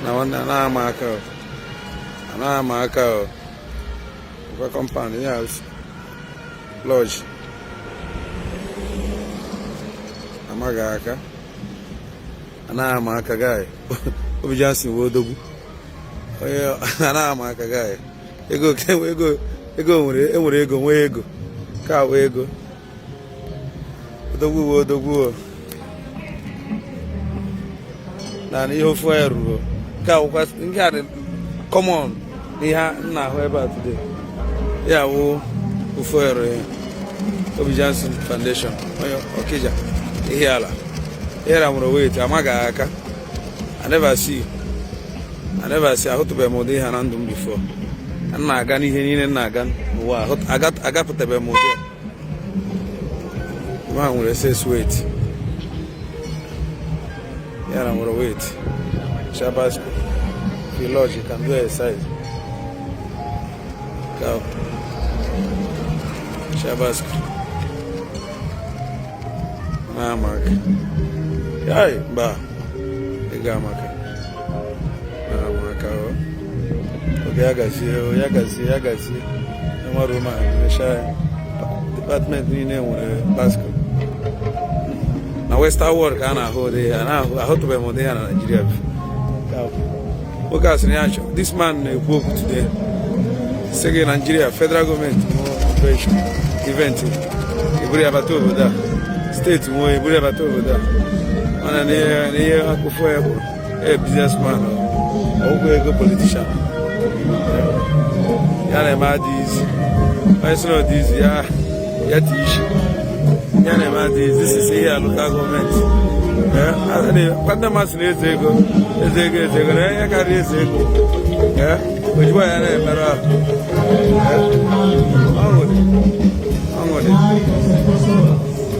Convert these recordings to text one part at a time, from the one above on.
na one na amaka. Na amaka. Kwa compound house. Lodge. Amaga aka. Na amaka guy. Obi Johnson wo dogu. Oye na amaka guy. Ego nwere ego nwe ego. Ka we ego. Odogwu na ihe ofu eru ka ụkwa nke a common ihe nna ahụ ebe a today ya wụ ofu eru Obi Johnson Foundation onye Okija ihe ala era nwere weight amaghị aka I never see ahụtụbeghị m ụdị ihe na ndụ m before nna aga n'ihe niile nna aga n'ụwa agapụtabeghị m ụdị ma nwere excess weight yeah, I'm gonna wait. Shabasco. If you lodge, you can do exercise. Go. Shabasco. Mark. Yay, ba. Ega maka. Mark. Okay, Yagasi. No Roma. Department ni ne Basco. Na Western work ana hold here na how to be modern in Nigeria. Okay, so this man spoke today. Say Nigeria federal government operation event. Iburi abato oboda. State mo iburi abato oboda. Mana ne akufo ebo. A businessman or a politician. Ya ma this. I saw this ya issue. This is here local government. Pandamas is ego. I carry his ego. Which way I never.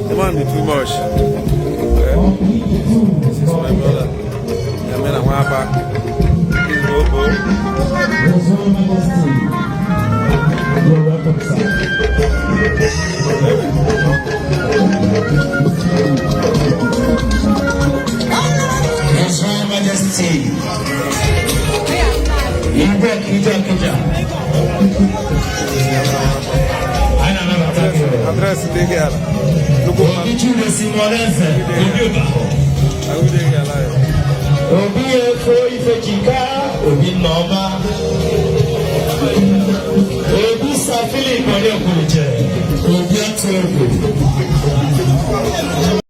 The man be too much. This is my brother. I want back. He's Bobo. You're welcome, sir. Your Majesty, address the girl. Look at Obi Efo Ifejika, Obi Noma.